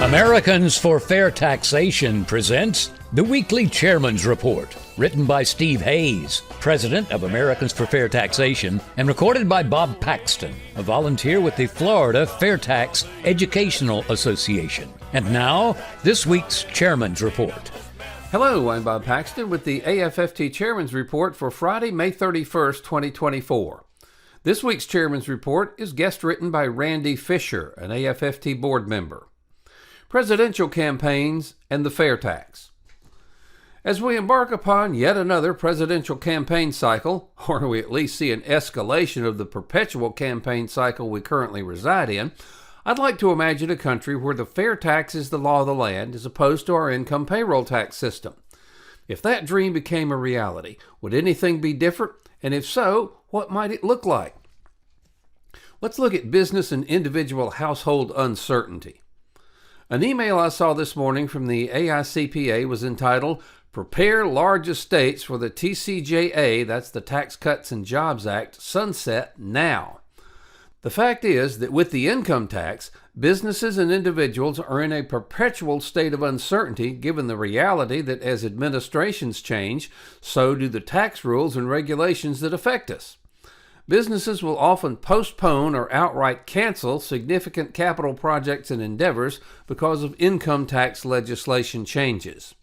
Americans for Fair Taxation presents the Weekly Chairman's Report, written by Steve Hayes, president of Americans for Fair Taxation, and recorded by Bob Paxton, a volunteer with the Florida FAIRtax Educational Association. And now, this week's Chairman's Report. Hello, I'm Bob Paxton with the AFFT Chairman's Report for Friday, May 31st, 2024. This week's Chairman's Report is guest written by Randy Fischer, an AFFT board member. Presidential campaigns and the FAIRtax. As we embark upon yet another presidential campaign cycle, or we at least see an escalation of the perpetual campaign cycle we currently reside in, I'd like to imagine a country where the FAIRtax is the law of the land as opposed to our income payroll tax system. If that dream became a reality, would anything be different? And if so, what might it look like? Let's look at business and individual household uncertainty. An email I saw this morning from the AICPA was entitled, "Prepare Large Estates for the TCJA," that's the Tax Cuts and Jobs Act, sunset now. The fact is that with the income tax, businesses and individuals are in a perpetual state of uncertainty given the reality that as administrations change, so do the tax rules and regulations that affect us. Businesses will often postpone or outright cancel significant capital projects and endeavors because of income tax legislation changes.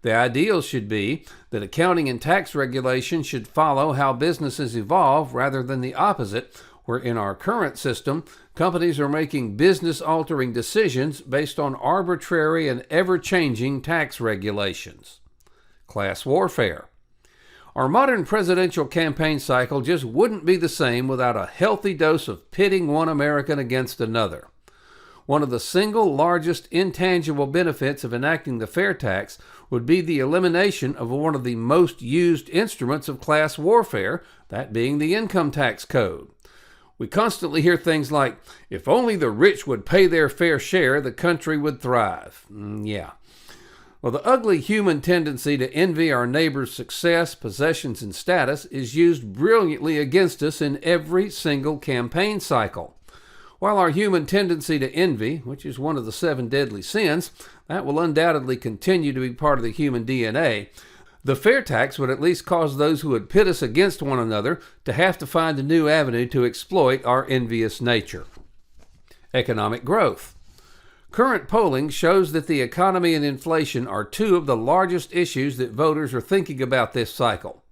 The ideal should be that accounting and tax regulation should follow how businesses evolve rather than the opposite, where in our current system, companies are making business-altering decisions based on arbitrary and ever-changing tax regulations. Class warfare. Our modern presidential campaign cycle just wouldn't be the same without a healthy dose of pitting one American against another. One of the single largest intangible benefits of enacting the FAIRtax would be the elimination of one of the most used instruments of class warfare, that being the income tax code. We constantly hear things like, if only the rich would pay their fair share, the country would thrive. Yeah. Well, the ugly human tendency to envy our neighbor's success, possessions, and status is used brilliantly against us in every single campaign cycle. While our human tendency to envy, which is one of the 7 deadly sins, that will undoubtedly continue to be part of the human DNA, the FAIRtax would at least cause those who would pit us against one another to have to find a new avenue to exploit our envious nature. Economic growth. Current polling shows that the economy and inflation are 2 of the largest issues that voters are thinking about this cycle.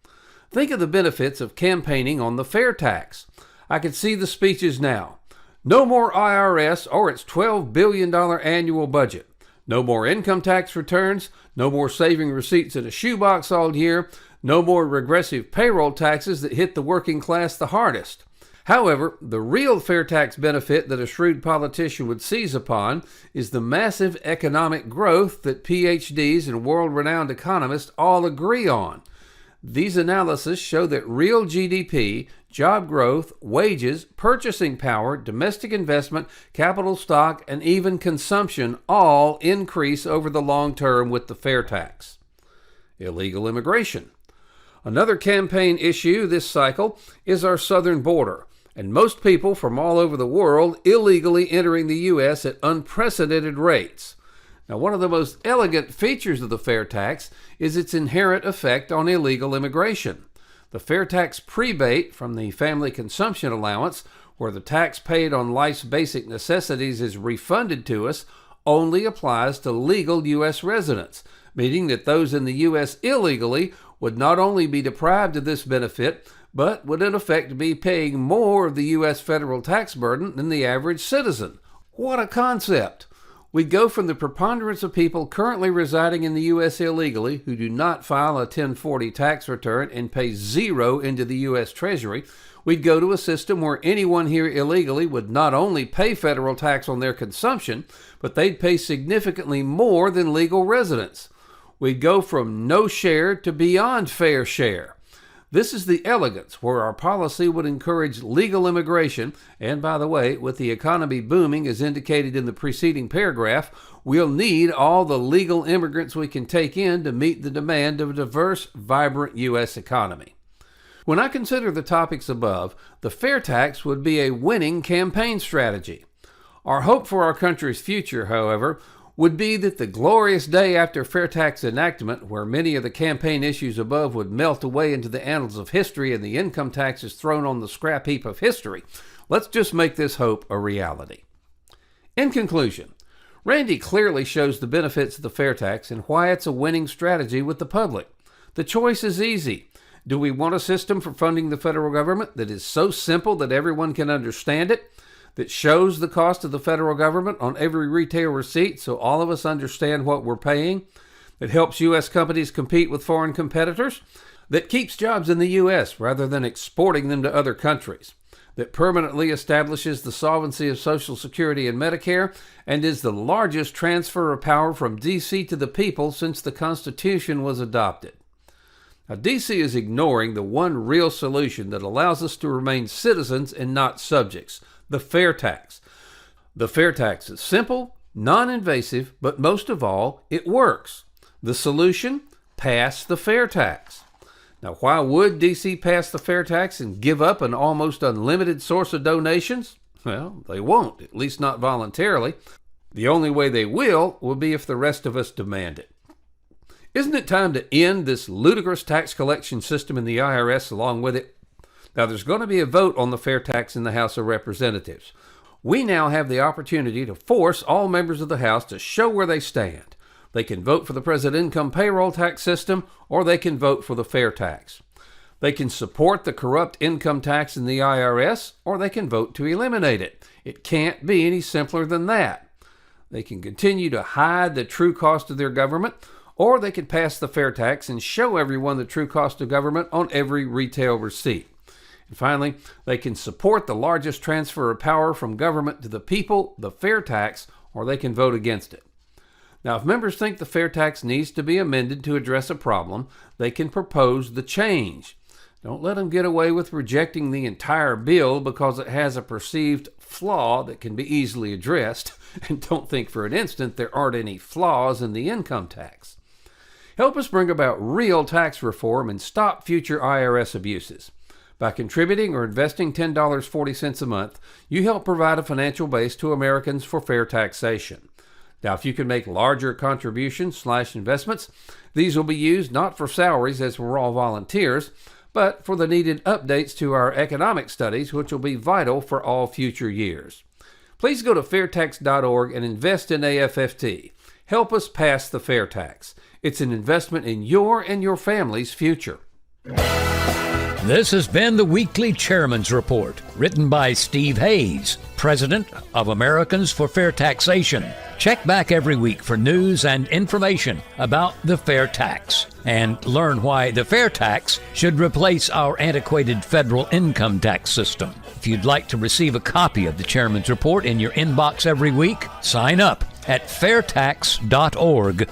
Think of the benefits of campaigning on the FAIRtax. I can see the speeches now. No more IRS or its $12 billion annual budget. No more income tax returns. No more saving receipts in a shoebox all year. No more regressive payroll taxes that hit the working class the hardest. However, the real FAIRtax benefit that a shrewd politician would seize upon is the massive economic growth that PhDs and world-renowned economists all agree on. These analyses show that real GDP, job growth, wages, purchasing power, domestic investment, capital stock, and even consumption all increase over the long term with the FAIRtax. Illegal immigration. Another campaign issue this cycle is our southern border, and most people from all over the world illegally entering the U.S. at unprecedented rates. Now, one of the most elegant features of the FAIRtax is its inherent effect on illegal immigration. The FAIRtax prebate from the family consumption allowance, where the tax paid on life's basic necessities is refunded to us, only applies to legal U.S. residents, meaning that those in the U.S. illegally would not only be deprived of this benefit, but would in effect be paying more of the U.S. federal tax burden than the average citizen. What a concept! We'd go from the preponderance of people currently residing in the U.S. illegally who do not file a 1040 tax return and pay zero into the U.S. Treasury. We'd go to a system where anyone here illegally would not only pay federal tax on their consumption, but they'd pay significantly more than legal residents. We'd go from no share to beyond fair share. This is the elegance where our policy would encourage legal immigration, and by the way, with the economy booming as indicated in the preceding paragraph, we'll need all the legal immigrants we can take in to meet the demand of a diverse, vibrant U.S. economy. When I consider the topics above, the FAIRtax would be a winning campaign strategy. Our hope for our country's future, however, would be that the glorious day after FAIRtax enactment, where many of the campaign issues above would melt away into the annals of history and the income tax is thrown on the scrap heap of history. Let's just make this hope a reality. In conclusion, Randy clearly shows the benefits of the FAIRtax and why it's a winning strategy with the public. The choice is easy. Do we want a system for funding the federal government that is so simple that everyone can understand it, that shows the cost of the federal government on every retail receipt so all of us understand what we're paying, that helps U.S. companies compete with foreign competitors, that keeps jobs in the U.S. rather than exporting them to other countries, that permanently establishes the solvency of Social Security and Medicare, and is the largest transfer of power from D.C. to the people since the Constitution was adopted? Now, D.C. is ignoring the one real solution that allows us to remain citizens and not subjects: the FAIRtax. The FAIRtax is simple, non-invasive, but most of all, it works. The solution? Pass the FAIRtax. Now, why would D.C. pass the FAIRtax and give up an almost unlimited source of donations? Well, they won't, at least not voluntarily. The only way they will be if the rest of us demand it. Isn't it time to end this ludicrous tax collection system in the IRS along with it? Now, there's going to be a vote on the FAIRtax in the House of Representatives. We now have the opportunity to force all members of the House to show where they stand. They can vote for the President Income Payroll Tax System, or they can vote for the FAIRtax. They can support the corrupt income tax in the IRS, or they can vote to eliminate it. It can't be any simpler than that. They can continue to hide the true cost of their government, or they can pass the FAIRtax and show everyone the true cost of government on every retail receipt. And finally, they can support the largest transfer of power from government to the people, the FAIRtax, or they can vote against it. Now, if members think the FAIRtax needs to be amended to address a problem, they can propose the change. Don't let them get away with rejecting the entire bill because it has a perceived flaw that can be easily addressed, and don't think for an instant there aren't any flaws in the income tax. Help us bring about real tax reform and stop future IRS abuses. By contributing or investing $10.40 a month, you help provide a financial base to Americans for fair taxation. Now, if you can make larger contributions/investments, these will be used not for salaries, as we're all volunteers, but for the needed updates to our economic studies, which will be vital for all future years. Please go to FAIRtax.org and invest in AFFT. Help us pass the FAIRtax. It's an investment in your and your family's future. This has been the Weekly Chairman's Report, written by Steve Hayes, President of Americans for Fair Taxation. Check back every week for news and information about the FAIRtax, and learn why the FAIRtax should replace our antiquated federal income tax system. If you'd like to receive a copy of the Chairman's Report in your inbox every week, sign up at FAIRtax.org.